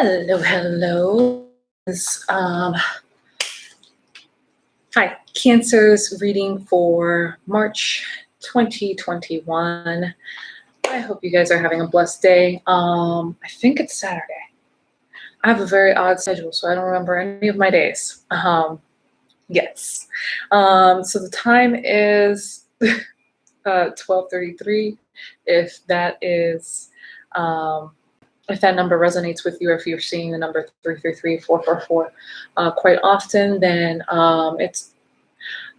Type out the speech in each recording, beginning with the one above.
Hello, hello. Hi, Cancer's reading for March 2021. I hope you guys are having a blessed day. I think it's Saturday. I have a very odd schedule, so I don't remember any of my days. Yes. So the time is 12:33. If that is if that number resonates with you, or if you're seeing the number 333, 444 quite often, then it's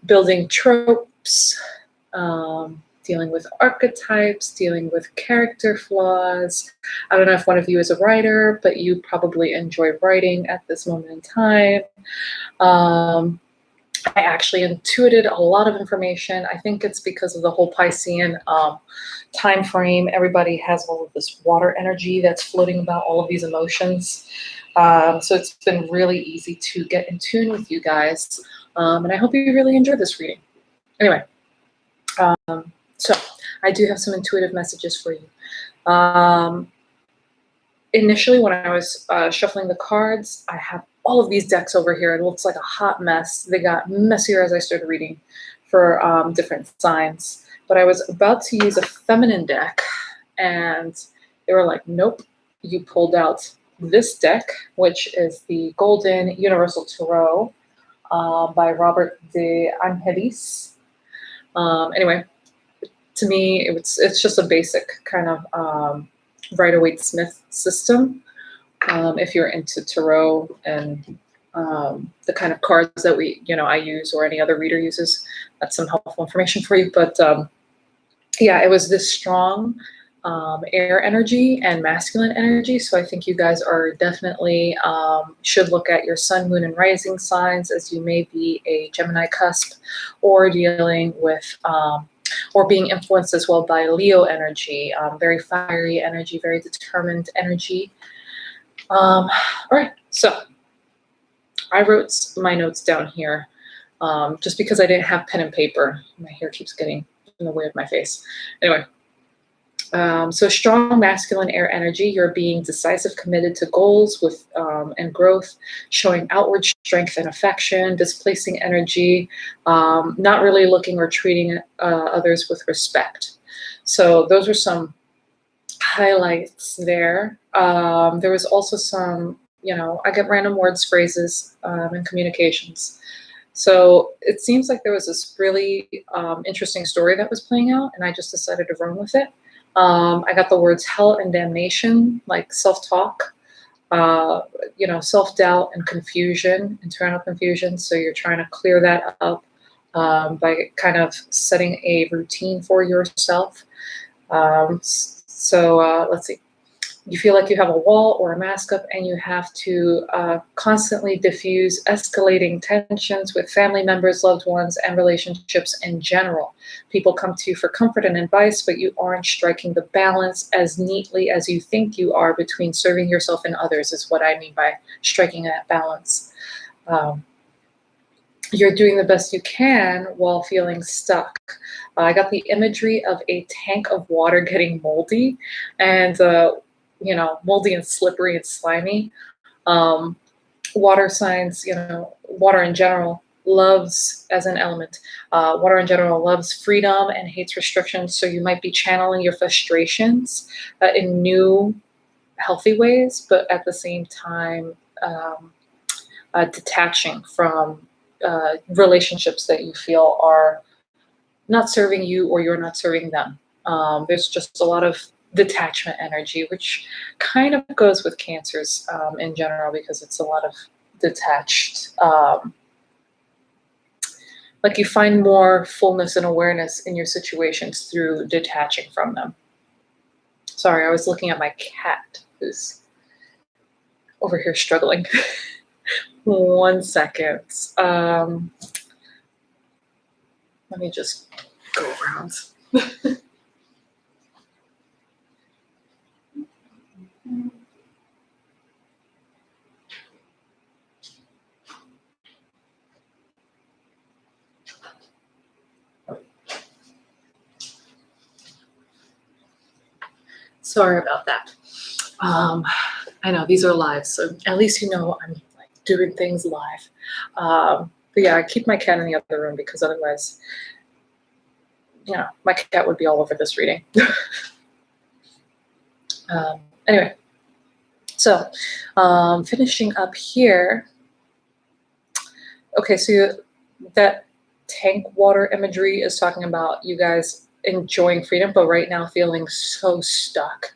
building tropes, dealing with archetypes, dealing with character flaws. I don't know if one of you is a writer, but you probably enjoy writing at this moment in time. I actually intuited a lot of information. I think it's because of the whole Piscean time frame. Everybody has all of this water energy that's floating about, all of these emotions. So it's been really easy to get in tune with you guys. And I hope you really enjoy this reading. Anyway, so I do have some intuitive messages for you. Initially, when I was shuffling the cards, I have all of these decks over here. It looks like a hot mess. They got messier as I started reading for different signs. But I was about to use a feminine deck, and they were like, nope, you pulled out this deck, which is the Golden Universal Tarot by Robert de Angelis. Anyway, to me, it's just a basic kind of Rider-Waite-Smith system. If you're into tarot and the kind of cards that I use or any other reader uses, that's some helpful information for you. But yeah, it was this strong air energy and masculine energy. So I think you guys are definitely should look at your sun, moon, and rising signs, as you may be a Gemini cusp or dealing with or being influenced as well by Leo energy, very fiery energy, very determined energy. All right, so I wrote my notes down here just because I didn't have pen and paper. My hair keeps getting in the way of my face. Anyway, so strong masculine air energy, you're being decisive, committed to goals with and growth, showing outward strength and affection, displacing energy, not really looking or treating others with respect. So those are some highlights there. There was also some, I get random words, phrases, and communications. So it seems like there was this really interesting story that was playing out, and I just decided to run with it. I got the words hell and damnation, like self-talk, self-doubt and confusion, internal confusion. So you're trying to clear that up by kind of setting a routine for yourself. So let's see. You feel like you have a wall or a mask up, and you have to constantly diffuse escalating tensions with family members, loved ones, and relationships in general. People come to you for comfort and advice, but you aren't striking the balance as neatly as you think you are between serving yourself and others, is what I mean by striking that balance. You're doing the best you can while feeling stuck. I got the imagery of a tank of water getting moldy, and moldy and slippery and slimy. Water signs, water in general loves, as an element, water in general loves freedom and hates restrictions. So you might be channeling your frustrations in new, healthy ways, but at the same time, detaching from relationships that you feel are not serving you, or you're not serving them. There's just a lot of detachment energy, which kind of goes with Cancers in general, because it's a lot of detached, like you find more fullness and awareness in your situations through detaching from them. Sorry, I was looking at my cat who's over here struggling. 1 second. Let me just go around. Sorry about that. I know these are live, so at least you know I'm like doing things live. But yeah, I keep my cat in the other room because otherwise, my cat would be all over this reading. Anyway, so finishing up here. Okay, so that tank water imagery is talking about you guys enjoying freedom, but right now feeling so stuck.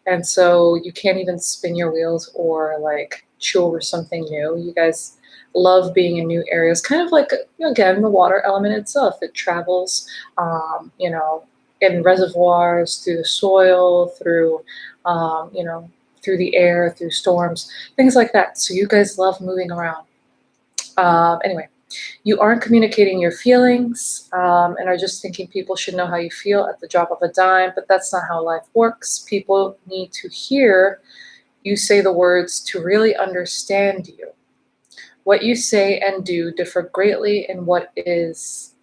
And so you can't even spin your wheels or like chew over something new. You guys love being in new areas, kind of like, again, the water element itself. It travels, in reservoirs, through the soil, through, through the air, through storms, things like that. So you guys love moving around. Anyway, you aren't communicating your feelings and are just thinking people should know how you feel at the drop of a dime, but that's not how life works. People need to hear you say the words to really understand you. What you say and do differ greatly in what it is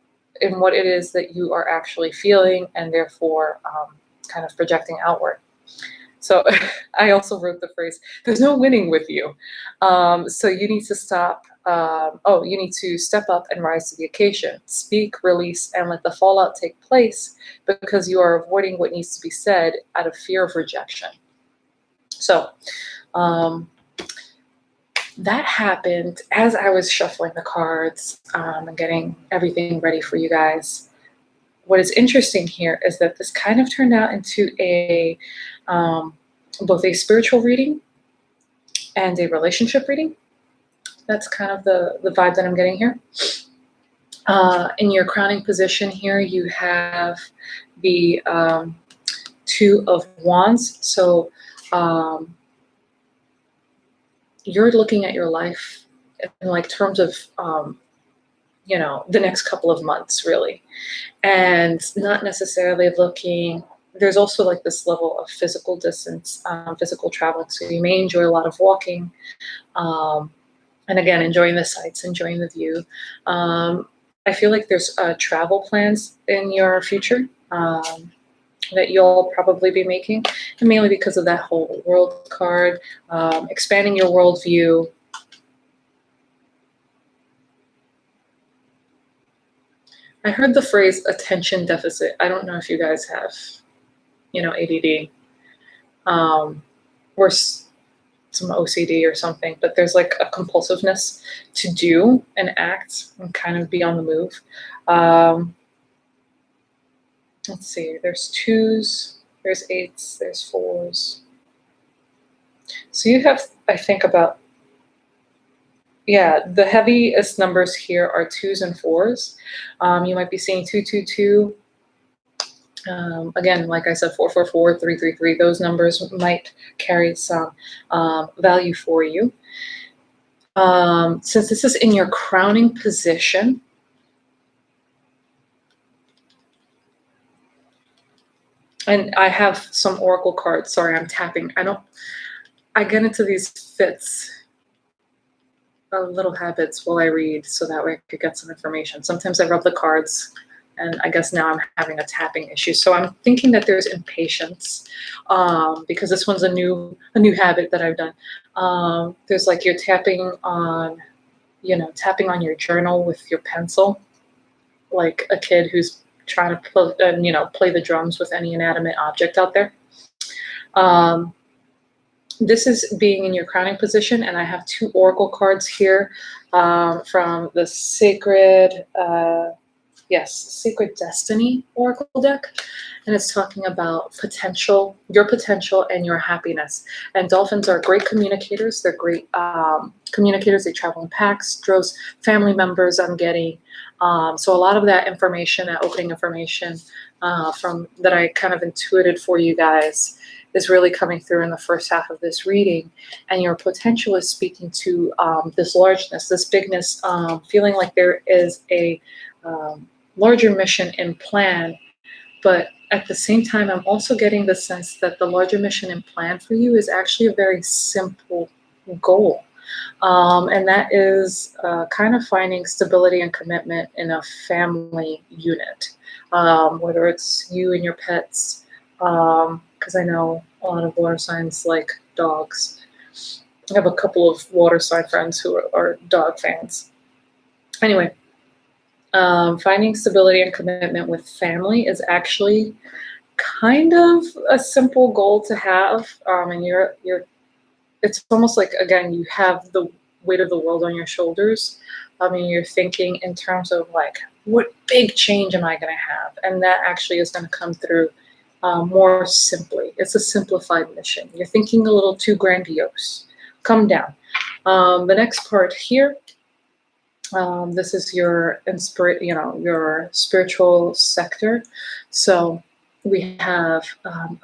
that you are actually feeling and therefore kind of projecting outward. So I also wrote the phrase, there's no winning with you. So you need to stop. You need to step up and rise to the occasion. Speak, release, and let the fallout take place because you are avoiding what needs to be said out of fear of rejection. So that happened as I was shuffling the cards and getting everything ready for you guys. What is interesting here is that this kind of turned out into both a spiritual reading and a relationship reading. That's kind of the vibe that I'm getting here. In your crowning position here, you have the Two of Wands. So you're looking at your life in like terms of, the next couple of months, really. And not necessarily looking, there's also like this level of physical distance, physical travel. So you may enjoy a lot of walking. And again, enjoying the sights, enjoying the view. I feel like there's travel plans in your future that you'll probably be making, and mainly because of that whole world card, expanding your worldview. I heard the phrase attention deficit. I don't know if you guys have, ADD or some OCD or something, but there's like a compulsiveness to do and act and kind of be on the move. Let's see, there's 2s, there's 8s, there's 4s. So you have, I think about, the heaviest numbers here are 2s and 4s. You might be seeing 222. Again, like I said, 444, 333, those numbers might carry some value for you. Since this is in your crowning position, and I have some oracle cards. Sorry, I'm tapping. I get into these fits, little habits while I read, so that way I could get some information. Sometimes I rub the cards, and I guess now I'm having a tapping issue. So I'm thinking that there's impatience because this one's a new habit that I've done. There's like you're tapping on your journal with your pencil, like a kid who's trying to play the drums with any inanimate object out there. This is being in your crowning position, and I have 2 oracle cards here from the Sacred Destiny Oracle deck, and it's talking about potential, your potential, and your happiness. And dolphins are great communicators. They're great communicators. They travel in packs. Droves, family members I'm getting. So a lot of that information, that opening information from that I kind of intuited for you guys is really coming through in the first half of this reading. And your potential is speaking to this largeness, this bigness, feeling like there is a larger mission and plan. But at the same time, I'm also getting the sense that the larger mission and plan for you is actually a very simple goal. And that is kind of finding stability and commitment in a family unit, whether it's you and your pets, because I know a lot of water signs like dogs. I have a couple of water sign friends who are dog fans. Anyway, finding stability and commitment with family is actually kind of a simple goal to have, and it's almost like, again, you have the weight of the world on your shoulders. I mean, you're thinking in terms of like, what big change am I going to have? And that actually is going to come through more simply. It's a simplified mission. You're thinking a little too grandiose. Come down. The next part here, this is your your spiritual sector. So we have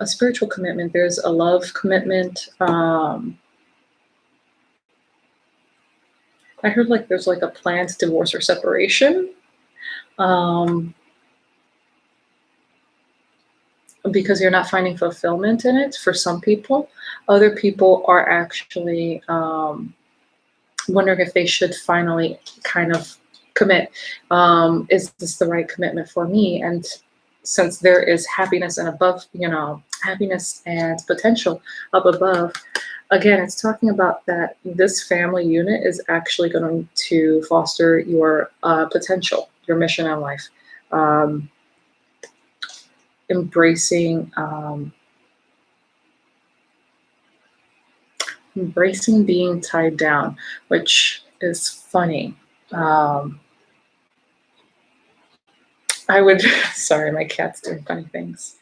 a spiritual commitment. There's a love commitment. I heard like there's like a planned divorce or separation, because you're not finding fulfillment in it for some people. Other people are actually wondering if they should finally kind of commit. Is this the right commitment for me? And since there is happiness and above, happiness and potential up above, again, it's talking about that this family unit is actually going to foster your potential, your mission in life. Embracing being tied down, which is funny. I would, sorry, my cat's doing funny things.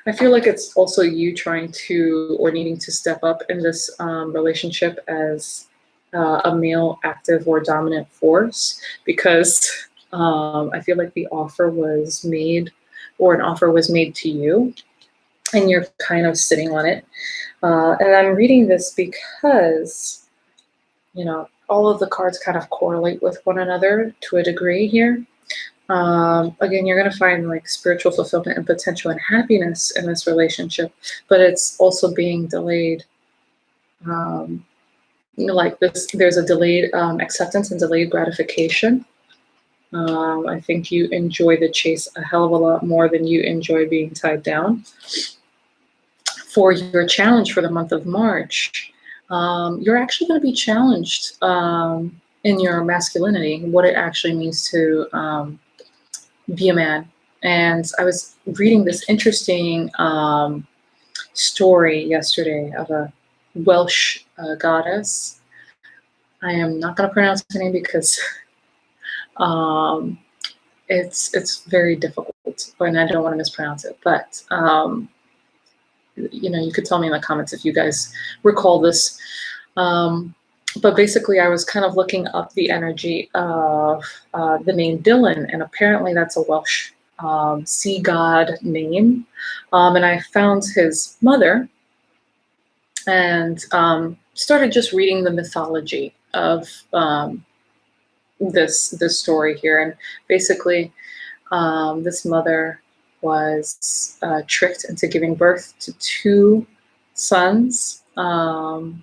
I feel like it's also you trying to or needing to step up in this relationship as a male active or dominant force, because I feel like the offer was made, or an offer was made to you, and you're kind of sitting on it. And I'm reading this because, all of the cards kind of correlate with one another to a degree here. Again, you're going to find like spiritual fulfillment and potential and happiness in this relationship, but it's also being delayed. Like this, there's a delayed acceptance and delayed gratification. I think you enjoy the chase a hell of a lot more than you enjoy being tied down. For your challenge for the month of March, you're actually going to be challenged in your masculinity, what it actually means to be a man. And I was reading this interesting story yesterday of a Welsh goddess. I am not going to pronounce her name because it's very difficult, and I don't want to mispronounce it. But you could tell me in the comments if you guys recall this. But basically, I was kind of looking up the energy of the name Dylan, and apparently that's a Welsh sea god name. And I found his mother and started just reading the mythology of this story here. And basically, this mother was tricked into giving birth to two sons. One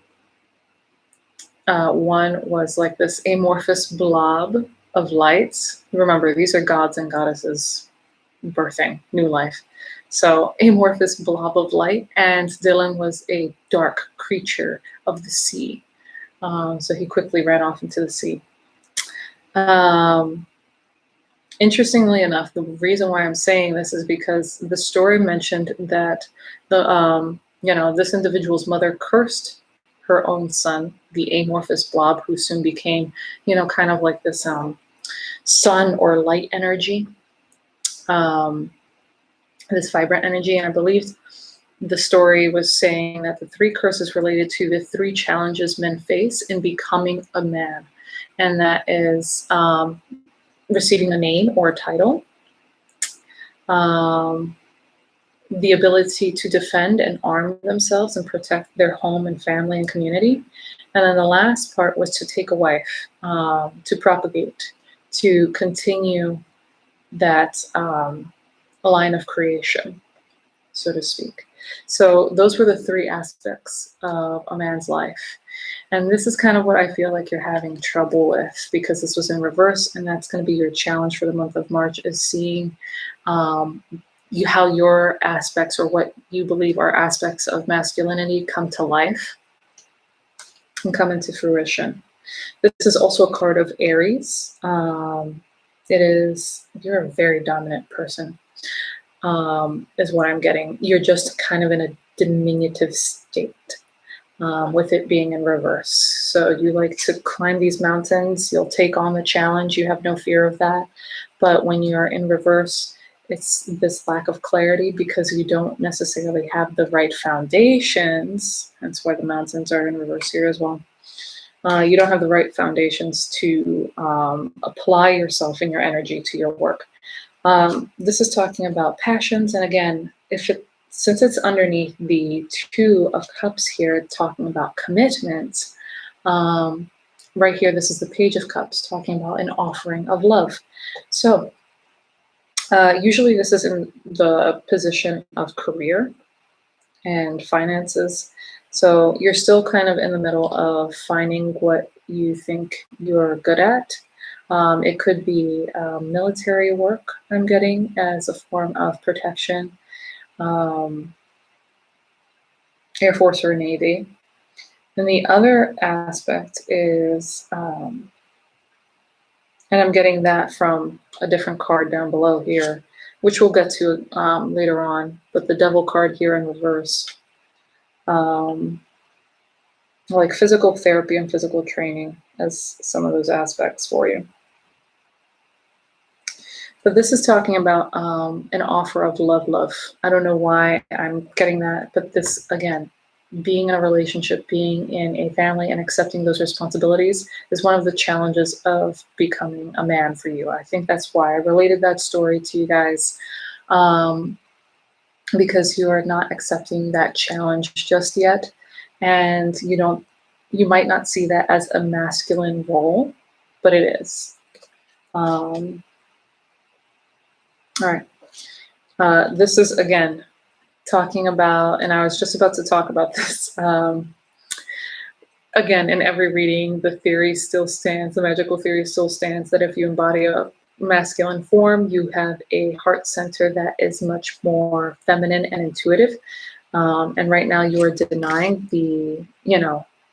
was like this amorphous blob of light. Remember, these are gods and goddesses birthing new life. So amorphous blob of light, and Dylan was a dark creature of the sea. So he quickly ran off into the sea. Interestingly enough, the reason why I'm saying this is because the story mentioned that this individual's mother cursed her own son, the amorphous blob, who soon became, kind of like this sun or light energy, this vibrant energy. And I believe the story was saying that the three curses related to the three challenges men face in becoming a man. And that is receiving a name or a title, the ability to defend and arm themselves and protect their home and family and community. And then the last part was to take a wife, to propagate, to continue that line of creation, so to speak. So those were the three aspects of a man's life. And this is kind of what I feel like you're having trouble with, because this was in reverse, and that's going to be your challenge for the month of March, is seeing how your aspects, or what you believe are aspects of masculinity, come to life and come into fruition. This is also a card of Aries. You're a very dominant person, is what I'm getting. You're just kind of in a diminutive state. With it being in reverse. So you like to climb these mountains, you'll take on the challenge, you have no fear of that. But when you're in reverse, it's this lack of clarity because you don't necessarily have the right foundations. That's why the mountains are in reverse here as well. You don't have the right foundations to apply yourself and your energy to your work. This is talking about passions. And again, since it's underneath the Two of Cups here, talking about commitment, right here, this is the Page of Cups, talking about an offering of love. So usually this is in the position of career and finances. So you're still kind of in the middle of finding what you think you're good at. It could be military work, I'm getting, as a form of protection. Air Force or Navy. And the other aspect is, and I'm getting that from a different card down below here, which we'll get to later on, but the Devil card here in reverse, like physical therapy and physical training as some of those aspects for you. But this is talking about an offer of love. I don't know why I'm getting that, but this, again, being in a relationship, being in a family, and accepting those responsibilities is one of the challenges of becoming a man for you. I think that's why I related that story to you guys, because you are not accepting that challenge just yet, and you might not see that as a masculine role, but it is. All right. This is, again, talking about, and I was just about to talk about this. Again, in every reading, the theory still stands, the magical theory still stands, that if you embody a masculine form, you have a heart center that is much more feminine and intuitive. And right now you are denying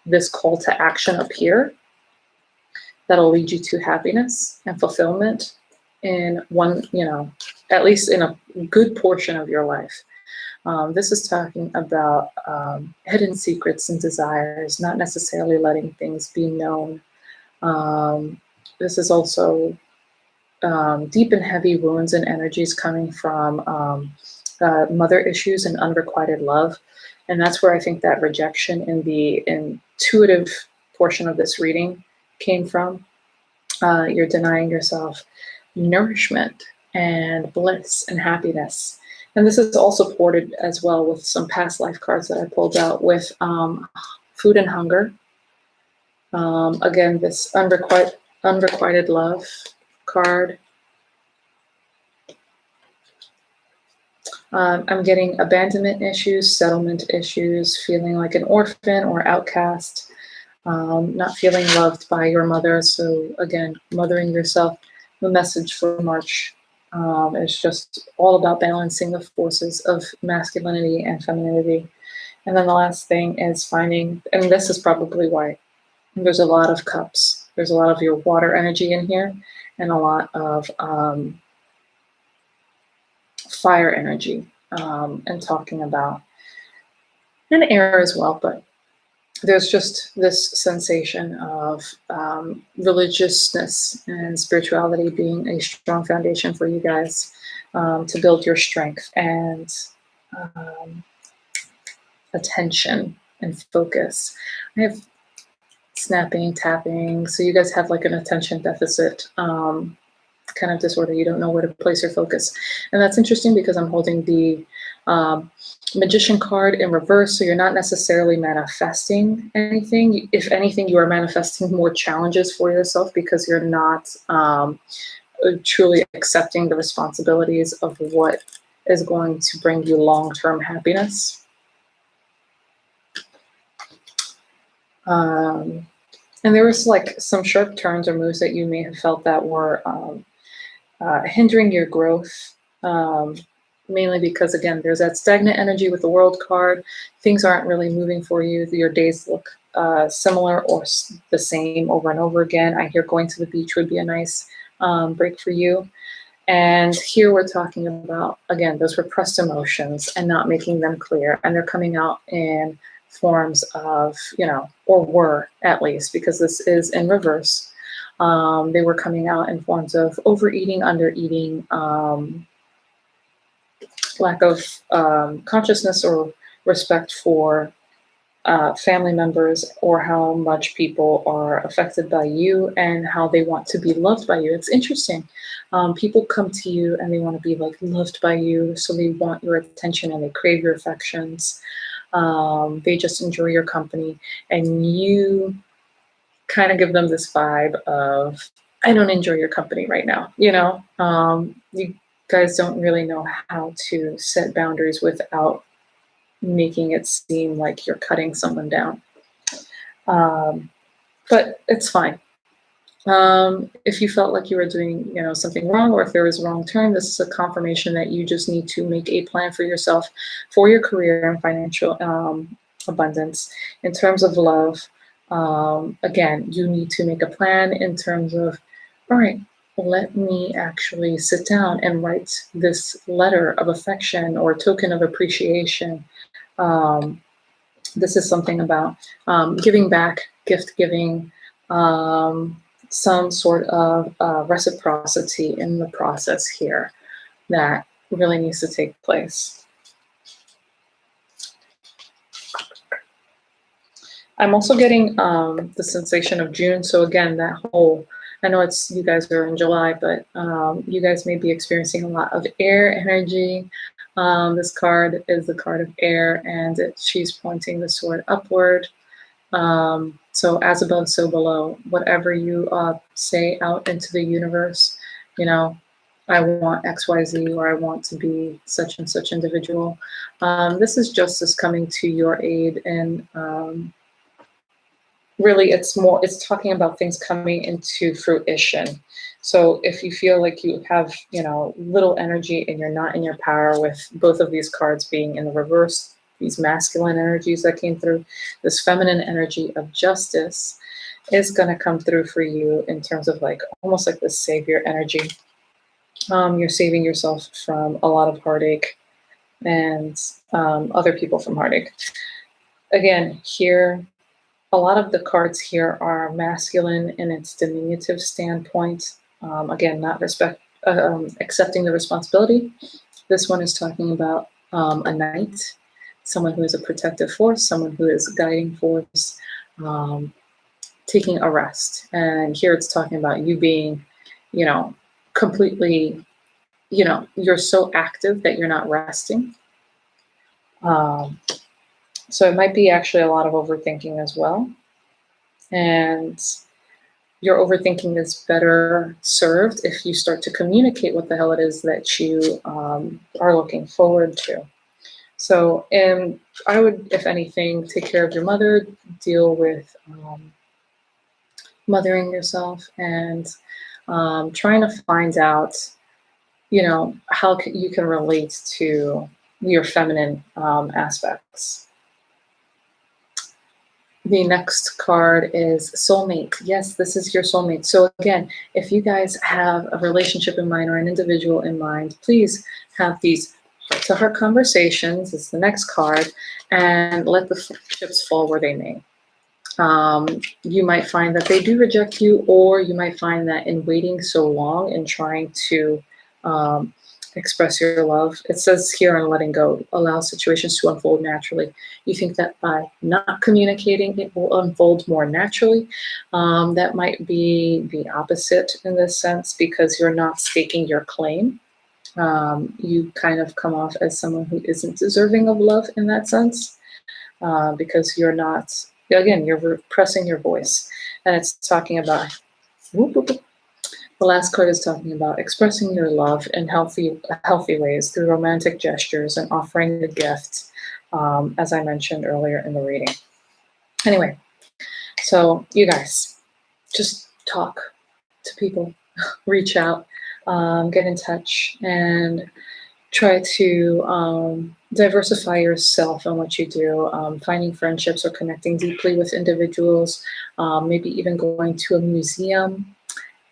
this call to action up here that'll lead you to happiness and fulfillment in one, at least in a good portion of your life. This is talking about hidden secrets and desires, not necessarily letting things be known. This is also deep and heavy wounds and energies coming from mother issues and unrequited love. And that's where I think that rejection in the intuitive portion of this reading came from. You're denying yourself nourishment and bliss and happiness. And this is also supported as well with some past life cards that I pulled out with food and hunger. Again, this unrequited love card. I'm getting abandonment issues, settlement issues, feeling like an orphan or outcast, not feeling loved by your mother. So again, mothering yourself. The message for March is just all about balancing the forces of masculinity and femininity. And then the last thing is finding, and this is probably why there's a lot of cups. There's a lot of your water energy in here and a lot of fire energy, and talking about, and air as well, but there's just this sensation of religiousness and spirituality being a strong foundation for you guys to build your strength and attention and focus. I have snapping, tapping, so you guys have like an attention deficit kind of disorder. You don't know where to place your focus. And that's interesting because I'm holding the Magician card in reverse, so you're not necessarily manifesting anything. If anything, you are manifesting more challenges for yourself because you're not truly accepting the responsibilities of what is going to bring you long-term happiness. And there was like some sharp turns or moves that you may have felt that were hindering your growth, mainly because, again, there's that stagnant energy with the World card. Things aren't really moving for you. Your days look similar or the same over and over again. I hear going to the beach would be a nice break for you. And here we're talking about, again, those repressed emotions and not making them clear. And they're coming out in forms of, or were at least, because this is in reverse. They were coming out in forms of overeating, undereating, lack of consciousness or respect for family members, or how much people are affected by you and how they want to be loved by you. It's interesting. People come to you and they want to be like loved by you, so they want your attention and they crave your affections. They just enjoy your company, and you kind of give them this vibe of, I don't enjoy your company right now. You guys don't really know how to set boundaries without making it seem like you're cutting someone down. But it's fine. If you felt like you were doing, something wrong, or if there was a wrong turn, this is a confirmation that you just need to make a plan for yourself, for your career and financial abundance. In terms of love, again, you need to make a plan in terms of, all right, let me actually sit down and write this letter of affection or token of appreciation. This is something about giving back, gift giving, some sort of reciprocity in the process here that really needs to take place. I'm also getting the sensation of June. So again, that whole, I know it's, you guys are in July, but you guys may be experiencing a lot of air energy. This card is the card of air, and she's pointing the sword upward. So as above, so below. Whatever you say out into the universe, I want XYZ, or I want to be such and such individual. This is justice coming to your aid, and really it's talking about things coming into fruition. So if you feel like you have, little energy and you're not in your power, with both of these cards being in the reverse, these masculine energies that came through, this feminine energy of justice is going to come through for you in terms of like almost like the savior energy. You're saving yourself from a lot of heartache and other people from heartache. Again, here, a lot of the cards here are masculine in its diminutive standpoint. Again, not accepting the responsibility. This one is talking about a knight, someone who is a protective force, someone who is a guiding force, taking a rest. And here it's talking about you being, completely, you're so active that you're not resting. So it might be actually a lot of overthinking as well. And your overthinking is better served if you start to communicate what the hell it is that you are looking forward to. So, and I would, if anything, take care of your mother, deal with mothering yourself, and trying to find out, how you can relate to your feminine aspects. The next card is soulmate. Yes, this is your soulmate. So again, if you guys have a relationship in mind or an individual in mind, please have these heart-to-heart conversations. It's the next card, and let the chips fall where they may. You might find that they do reject you, or you might find that in waiting so long and trying to express your love, it says here on letting go, allow situations to unfold naturally. You think that by not communicating, it will unfold more naturally. That might be the opposite in this sense, because you're not staking your claim. You kind of come off as someone who isn't deserving of love in that sense, because you're not, again, you're repressing your voice. And it's talking about, the last card is talking about expressing your love in healthy ways through romantic gestures and offering a gift, as I mentioned earlier in the reading. Anyway, So you guys, just talk to people, reach out, get in touch, and try to diversify yourself in what you do, finding friendships or connecting deeply with individuals, maybe even going to a museum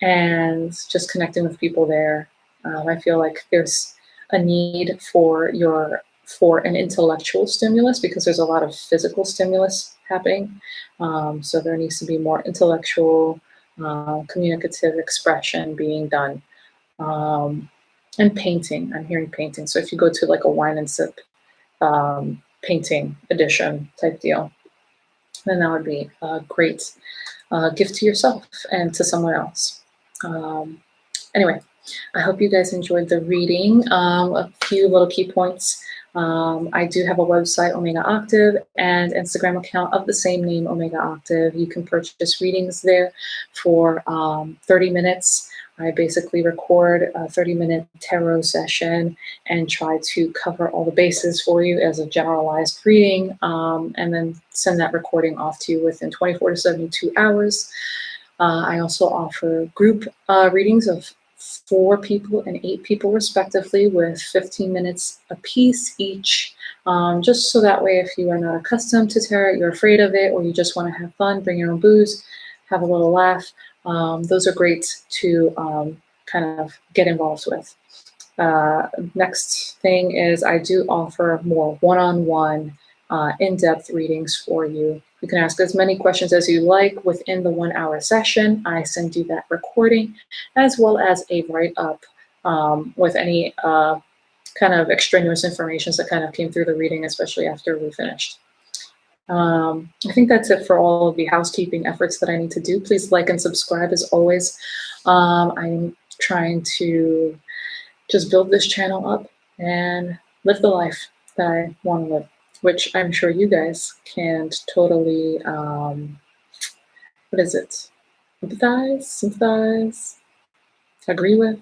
and just connecting with people there. I feel like there's a need for an intellectual stimulus because there's a lot of physical stimulus happening. So there needs to be more intellectual, communicative expression being done. And painting, I'm hearing painting. So if you go to like a wine and sip painting edition type deal, then that would be a great gift to yourself and to someone else. Anyway, I hope you guys enjoyed the reading. A few little key points. I do have a website, OmegaOctave, and Instagram account of the same name, OmegaOctave. You can purchase readings there for 30 minutes. I basically record a 30-minute tarot session and try to cover all the bases for you as a generalized reading, and then send that recording off to you within 24 to 72 hours. I also offer group readings of 4 people and 8 people respectively with 15 minutes apiece each, just so that way if you are not accustomed to tarot, you're afraid of it, or you just want to have fun, bring your own booze, have a little laugh, those are great to kind of get involved with. Next thing is I do offer more one-on-one in-depth readings for you. You can ask as many questions as you like within the 1-hour session. I send you that recording as well as a write-up with any kind of extraneous information that kind of came through the reading, especially after we finished. I think that's it for all of the housekeeping efforts that I need to do. Please like and subscribe as always. I'm trying to just build this channel up and live the life that I want to live, which I'm sure you guys can totally, what is it? Empathize, sympathize, agree with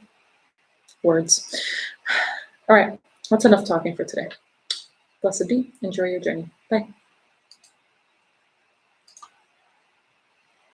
words. All right, that's enough talking for today. Blessed be. Enjoy your journey. Bye.